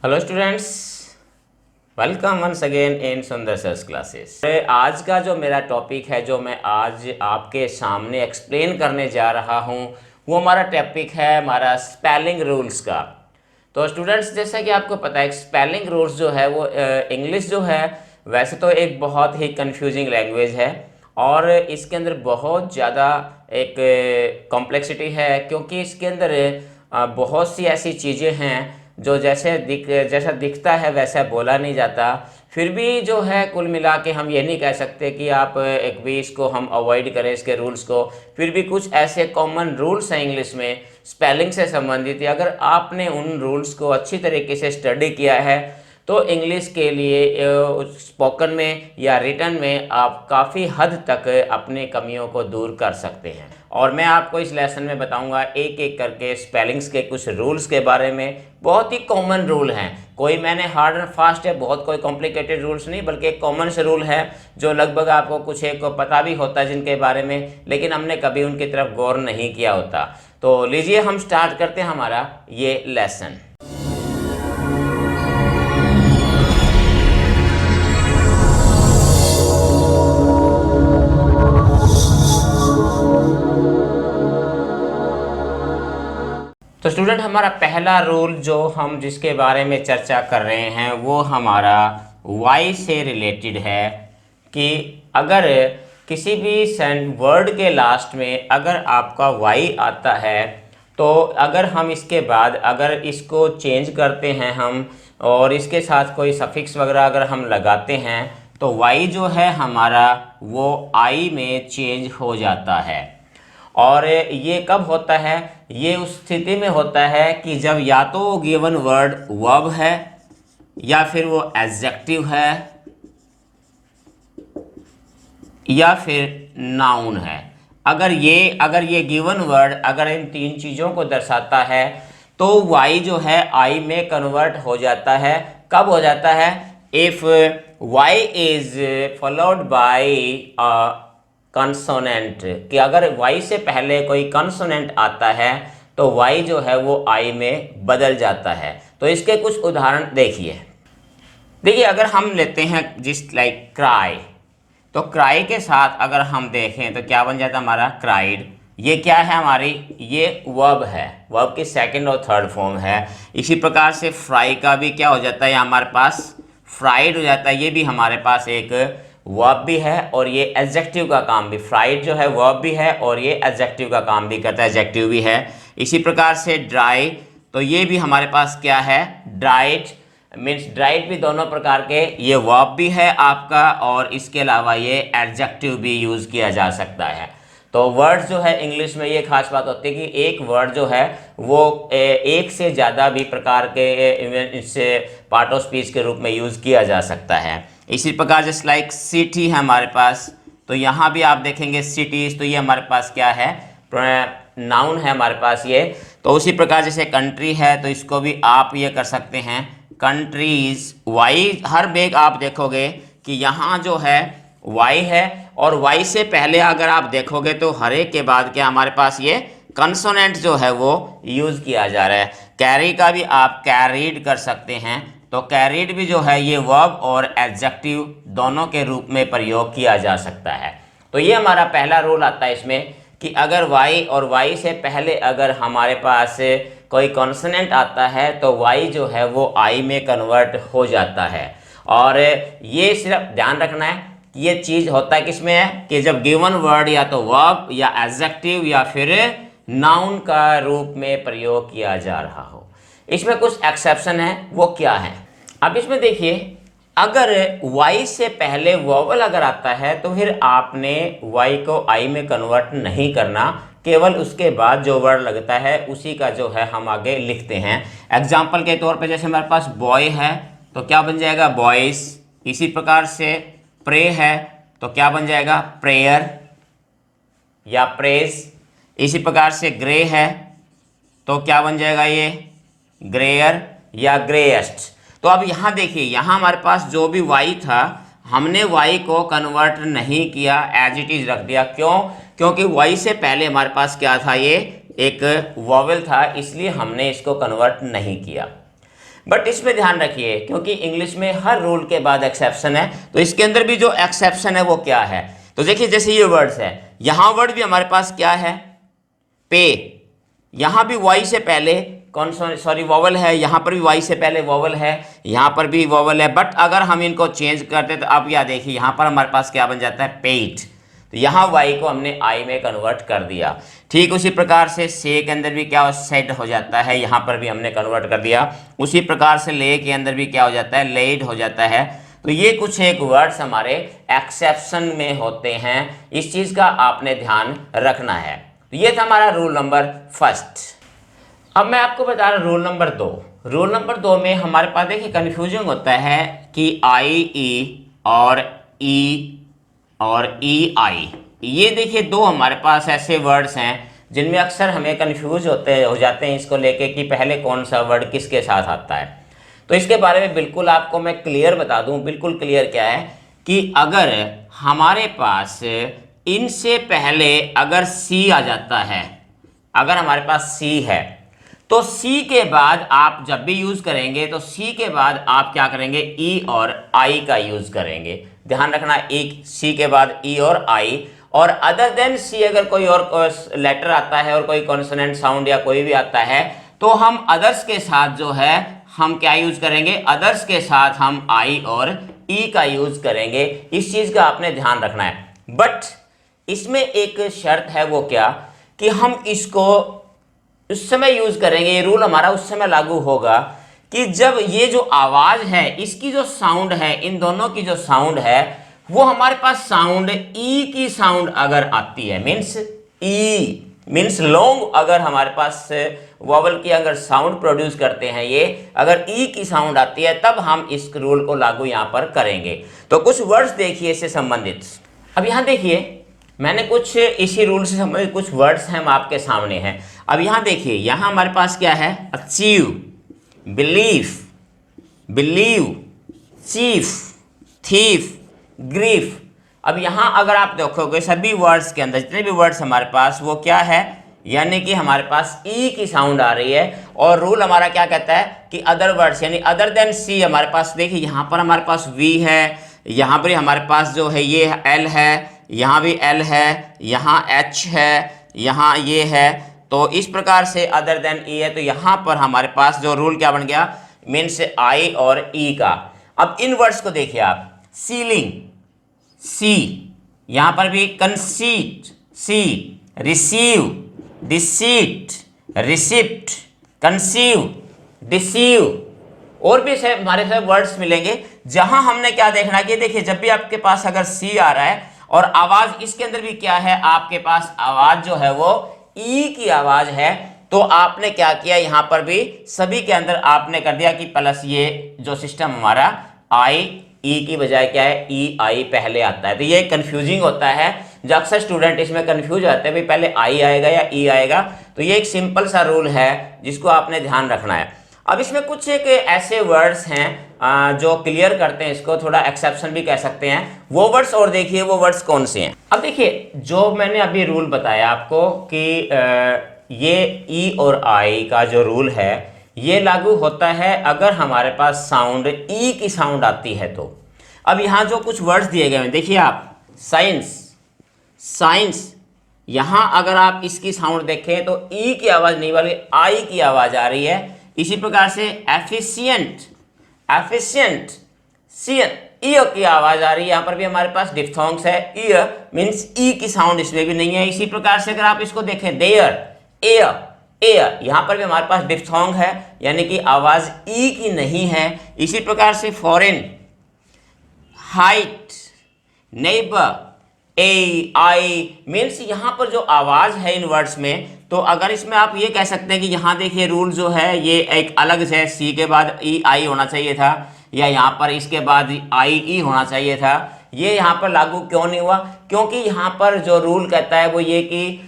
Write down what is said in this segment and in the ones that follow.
Hello students, welcome once again in Sundar sir's classes. आज का जो मेरा टॉपिक है जो मैं आज आपके सामने एक्सप्लेन करने जा रहा हूँ वो हमारा टॉपिक है हमारा स्पेलिंग रूल्स का। तो स्टूडेंट्स, जैसा कि आपको पता है स्पेलिंग रूल्स जो है वो इंग्लिश जो है वैसे तो एक बहुत ही कंफ्यूजिंग लैंग्वेज है और इसके अंदर बहुत ज़्यादा एक कॉम्प्लेक्सिटी है, क्योंकि इसके अंदर बहुत सी ऐसी चीज़ें हैं जो जैसा दिखता है वैसा बोला नहीं जाता। फिर भी जो है कुल मिला के हम ये नहीं कह सकते कि आप एक भी इसको हम अवॉइड करें इसके रूल्स को। फिर भी कुछ ऐसे कॉमन रूल्स हैं इंग्लिश में स्पेलिंग से संबंधित, अगर आपने उन रूल्स को अच्छी तरीके से स्टडी किया है तो इंग्लिश के लिए स्पोकन में या रिटन में आप काफ़ी हद तक अपनी कमियों को दूर कर सकते हैं। और मैं आपको इस लेसन में बताऊंगा एक एक करके स्पेलिंग्स के कुछ रूल्स के बारे में। बहुत ही कॉमन रूल हैं, कोई मैंने हार्ड एंड फास्ट है बहुत कोई कॉम्प्लिकेटेड रूल्स नहीं, बल्कि एक कॉमन से रूल है जो लगभग आपको कुछ एक को पता भी होता है जिनके बारे में, लेकिन हमने कभी उनकी तरफ गौर नहीं किया होता। तो लीजिए हम स्टार्ट करते हैं हमारा ये लेसन। तो स्टूडेंट, हमारा पहला रूल जो हम जिसके बारे में चर्चा कर रहे हैं वो हमारा वाई से रिलेटेड है कि अगर किसी भी वर्ड के लास्ट में अगर आपका वाई आता है तो अगर हम इसके बाद अगर इसको चेंज करते हैं हम और इसके साथ कोई सफिक्स वगैरह अगर हम लगाते हैं तो वाई जो है हमारा वो आई में चेंज हो जाता है। और ये कब होता है? ये उस स्थिति में होता है कि जब या तो वो गिवन वर्ड वर्ब है या फिर वो एडजेक्टिव है या फिर नाउन है। अगर ये गिवन वर्ड अगर इन तीन चीज़ों को दर्शाता है तो वाई जो है आई में कन्वर्ट हो जाता है। कब हो जाता है? If Y is followed by consonant, कि अगर वाई से पहले कोई कंसोनेंट आता है तो वाई जो है वो आई में बदल जाता है। तो इसके कुछ उदाहरण देखिए अगर हम लेते हैं जिस लाइक क्राई, तो क्राई के साथ अगर हम देखें तो क्या बन जाता है हमारा क्राइड। ये क्या है हमारी? ये वर्ब है, वर्ब की सेकंड और थर्ड फॉर्म है। इसी प्रकार से फ्राई का भी क्या हो जाता है हमारे पास? फ्राइड हो जाता है। ये भी हमारे पास एक वर्ब भी है और ये एडजेक्टिव का काम भी, फ्राइड जो है वर्ब भी है और ये एडजेक्टिव का काम भी करता है, एडजेक्टिव भी है। इसी प्रकार से ड्राई, तो ये भी हमारे पास क्या है? ड्राइड मीन्स ड्राइड भी दोनों प्रकार के, ये वर्ब भी है आपका और इसके अलावा ये एडजेक्टिव भी यूज़ किया जा सकता है। तो वर्ड्स जो है इंग्लिश में ये खास बात होती है कि एक वर्ड जो है वो एक से ज़्यादा भी प्रकार के इससे पार्ट ऑफ स्पीच के रूप में यूज़ किया जा सकता है। इसी प्रकार जैसे लाइक सिटी है हमारे पास, तो यहाँ भी आप देखेंगे सिटीज़, तो ये हमारे पास क्या है? नाउन है हमारे पास ये। तो उसी प्रकार जैसे कंट्री है तो इसको भी आप ये कर सकते हैं कंट्रीज़। वाई हर बेग आप देखोगे कि यहाँ जो है वाई है और वाई से पहले अगर आप देखोगे तो हर एक के बाद क्या हमारे पास ये कंसोनेंट जो है वो यूज़ किया जा रहा है। कैरी का भी आप कैरीड कर सकते हैं, तो कैरीड भी जो है ये वर्ब और एडजेक्टिव दोनों के रूप में प्रयोग किया जा सकता है। तो ये हमारा पहला रूल आता है इसमें कि अगर वाई और वाई से पहले अगर हमारे पास कोई कॉन्सोनेंट आता है तो वाई जो है वो आई में कन्वर्ट हो जाता है। और ये सिर्फ ध्यान रखना है कि ये चीज़ होता है किसमें है कि जब गिवन वर्ड या तो वर्ब या एडजेक्टिव या फिर नाउन का रूप में प्रयोग किया जा रहा हो। इसमें कुछ एक्सेप्शन है, वो क्या है? अब इसमें देखिए अगर y से पहले वोवल अगर आता है तो फिर आपने y को i में कन्वर्ट नहीं करना, केवल उसके बाद जो वर्ड लगता है उसी का जो है हम आगे लिखते हैं। एग्जाम्पल के तौर पे जैसे हमारे पास बॉय है तो क्या बन जाएगा? बॉयज। इसी प्रकार से प्रे है तो क्या बन जाएगा? प्रेयर या प्रेज। इसी प्रकार से ग्रे है तो क्या बन जाएगा? ये ग्रेयर या ग्रेएस्ट। तो अब यहाँ देखिए, यहाँ हमारे पास जो भी वाई था हमने वाई को कन्वर्ट नहीं किया, एज इट इज रख दिया। क्यों? क्योंकि वाई से पहले हमारे पास क्या था? ये एक वॉवेल था, इसलिए हमने इसको कन्वर्ट नहीं किया। बट इसमें ध्यान रखिए, क्योंकि इंग्लिश में हर रूल के बाद एक्सेप्शन है, तो इसके अंदर भी जो एक्सेप्शन है वो क्या है। तो देखिए जैसे ये वर्ड्स है, यहां वर्ड भी हमारे पास क्या है, पे, यहां भी वाई से पहले कौन सॉरी वॉवल है, यहां पर भी वाई से पहले वॉवल है, यहां पर भी वॉवल है। बट अगर हम इनको चेंज करते तो आप यह देखिए यहां पर हमारे पास क्या बन जाता है, पेट। तो यहाँ वाई को हमने आई में कन्वर्ट कर दिया। ठीक उसी प्रकार से के अंदर भी क्या सेट हो जाता है, यहाँ पर भी हमने कन्वर्ट कर दिया। उसी प्रकार से ले के अंदर भी क्या हो जाता है, लेड हो जाता है। तो ये कुछ एक वर्ड्स हमारे एक्सेप्शन में होते हैं, इस चीज़ का आपने ध्यान रखना है। तो ये था हमारा रूल नंबर फर्स्ट। अब मैं आपको बता रहा हूँ रूल नंबर 2। रूल नंबर 2 में हमारे पास देखिए कन्फ्यूजन होता है कि आई ई और ई आई, ये देखिए दो हमारे पास ऐसे वर्ड्स हैं जिनमें अक्सर हमें कंफ्यूज हो जाते हैं इसको लेके कि पहले कौन सा वर्ड किसके साथ आता है। तो इसके बारे में बिल्कुल आपको मैं क्लियर बता दूं, बिल्कुल क्लियर क्या है कि अगर हमारे पास इनसे पहले अगर सी आ जाता है, अगर हमारे पास सी है तो सी के बाद आप जब भी यूज करेंगे तो सी के बाद आप क्या करेंगे, ई और आई का यूज करेंगे। ध्यान रखना, एक सी के बाद ई और आई, और अदर देन सी अगर कोई और लेटर आता है और कोई कॉन्सोनेंट साउंड या कोई भी आता है तो हम अदर्स के साथ जो है हम क्या यूज करेंगे, अदर्स के साथ हम आई और ई का यूज करेंगे। इस चीज का आपने ध्यान रखना है। बट इसमें एक शर्त है, वो क्या कि हम इसको उस समय यूज करेंगे, ये रूल हमारा उस समय लागू होगा कि जब ये जो आवाज है, इसकी जो साउंड है, इन दोनों की जो साउंड है वो हमारे पास साउंड ई की साउंड अगर आती है, मीन्स ई मीन्स लॉन्ग, अगर हमारे पास वॉवल की अगर साउंड प्रोड्यूस करते हैं, ये अगर ई की साउंड आती है तब हम इस रूल को लागू यहां पर करेंगे। तो कुछ वर्ड्स देखिए इससे संबंधित। अब यहां देखिए मैंने कुछ इसी रूल से संबंधित कुछ वर्ड्स हैं, हम आपके सामने हैं। अब यहां देखिए, यहां हमारे पास क्या है, achieve, believe, chief, thief, grief. अब यहां अगर आप देखोगे सभी वर्ड्स के अंदर जितने भी वर्ड्स हमारे पास वो क्या है, यानी कि हमारे पास ई की साउंड आ रही है। और रूल हमारा क्या कहता है कि अदर वर्ड्स यानी अदर देन सी, हमारे पास देखिए यहां पर हमारे पास वी है, यहां पर हमारे पास जो है ये एल है, यहाँ भी एल है, यहाँ एच है, यहाँ ये है। तो इस प्रकार से अदर देन ई है। तो यहाँ पर हमारे पास जो रूल क्या बन गया, मीन्स आई और ई का। अब इन वर्ड्स को देखिए आप, सीलिंग, सी, यहाँ पर भी conceit, C, receive, deceit, receipt, conceive, deceive, और भी से हमारे साथ वर्ड्स मिलेंगे जहां हमने क्या देखना कि देखिए जब भी आपके पास अगर सी आ रहा है और आवाज इसके अंदर भी क्या है, आपके पास आवाज जो है वो ई की आवाज है, तो आपने क्या किया, यहां पर भी सभी के अंदर आपने कर दिया कि प्लस ये जो सिस्टम हमारा आई ई की बजाय क्या है, ई आई पहले आता है। तो ये कंफ्यूजिंग होता है, जो अक्सर स्टूडेंट इसमें कंफ्यूज होते हैं भाई पहले आई आएगा या ई आएगा। तो ये एक सिंपल सा रूल है जिसको आपने ध्यान रखना है। अब इसमें कुछ एक ऐसे वर्ड्स हैं जो क्लियर करते हैं इसको, थोड़ा एक्सेप्शन भी कह सकते हैं। वो वर्ड्स और देखिए वो वर्ड्स कौन से हैं। अब देखिए जो मैंने अभी रूल बताया आपको कि ये ई और आई का जो रूल है ये लागू होता है अगर हमारे पास साउंड ई की साउंड आती है तो। अब यहाँ जो कुछ वर्ड्स दिए गए हैं देखिए आप, साइंस, यहाँ अगर आप इसकी साउंड देखें तो ई की आवाज़ नहीं बल्कि आई की आवाज़ आ रही है। इसी प्रकार से एफिशिएंट, ई की आवाज आ रही है, यहां पर भी हमारे पास डिफ्थोंग्स है, ई मींस ई की साउंड इसमें भी नहीं है। इसी प्रकार से अगर आप इसको देखें, देयर, एयर, यहां पर भी हमारे पास डिफ्थोंग है यानी कि आवाज ई की नहीं है। इसी प्रकार से foreign, height, neighbour, A I means यहाँ पर जो आवाज है इन वर्ड्स में, तो अगर इसमें आप ये कह सकते हैं कि यहाँ देखिए रूल जो है ये एक अलग है, सी के बाद ई आई होना चाहिए था, या यहाँ पर इसके बाद आई ई होना चाहिए था। ये यहाँ पर लागू क्यों नहीं हुआ, क्योंकि यहाँ पर जो रूल कहता है वो ये कि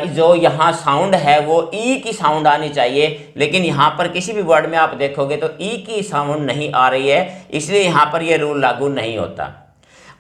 जो यहाँ साउंड है वो ई की साउंड आनी चाहिए, लेकिन यहाँ पर किसी भी वर्ड में आप देखोगे तो ई की साउंड नहीं आ रही है, इसलिए यहाँ पर ये रूल लागू नहीं होता।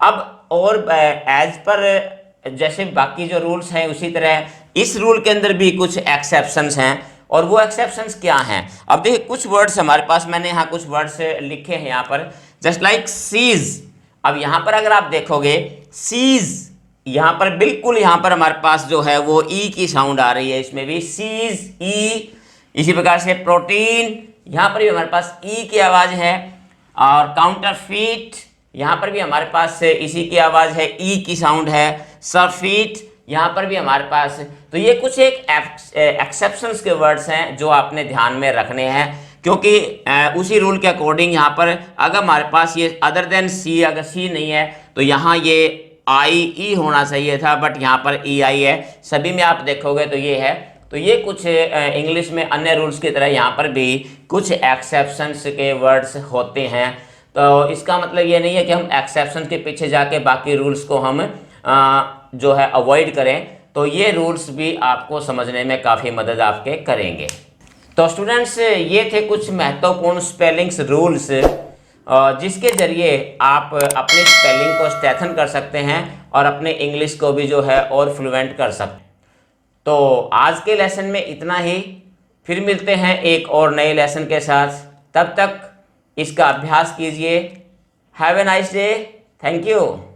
अब और एज पर जैसे बाकी जो रूल्स हैं उसी तरह इस रूल के अंदर भी कुछ एक्सेप्शंस हैं, और वो एक्सेप्शंस क्या हैं। अब देखिए कुछ वर्ड्स हमारे पास, मैंने यहाँ कुछ वर्ड्स लिखे हैं यहाँ पर, जस्ट लाइक सीज। अब यहाँ पर अगर आप देखोगे सीज, यहाँ पर बिल्कुल यहाँ पर हमारे पास जो है वो ई की साउंड आ रही है, इसमें भी सीज ई। इसी प्रकार से प्रोटीन, यहाँ पर भी हमारे पास ई की आवाज़ है। और काउंटरफीट, यहाँ पर भी हमारे पास इसी की आवाज़ है, ई की साउंड है। सरफीट, यहाँ पर भी हमारे पास। तो ये कुछ एक एक्सेप्शंस के वर्ड्स हैं जो आपने ध्यान में रखने हैं, क्योंकि उसी रूल के अकॉर्डिंग यहाँ पर अगर हमारे पास ये अदर देन सी, अगर सी नहीं है तो यहाँ ये आई ई होना चाहिए था, बट यहाँ पर ई आई है। सभी में आप देखोगे तो ये है। तो ये कुछ इंग्लिश में अन्य रूल्स की तरह यहाँ पर भी कुछ एक्सेप्शंस के वर्ड्स होते हैं। तो इसका मतलब ये नहीं है कि हम एक्सेप्शन के पीछे जाके बाकी रूल्स को हम जो है अवॉइड करें। तो ये रूल्स भी आपको समझने में काफ़ी मदद आपके करेंगे। तो स्टूडेंट्स, ये थे कुछ महत्वपूर्ण स्पेलिंग्स रूल्स जिसके ज़रिए आप अपनी स्पेलिंग को स्ट्रेंथन कर सकते हैं और अपने इंग्लिश को भी जो है और फ्लुएंट कर सकते हैं। तो आज के लेसन में इतना ही, फिर मिलते हैं एक और नए लेसन के साथ। तब तक इसका अभ्यास कीजिए। Have a nice day. Thank you.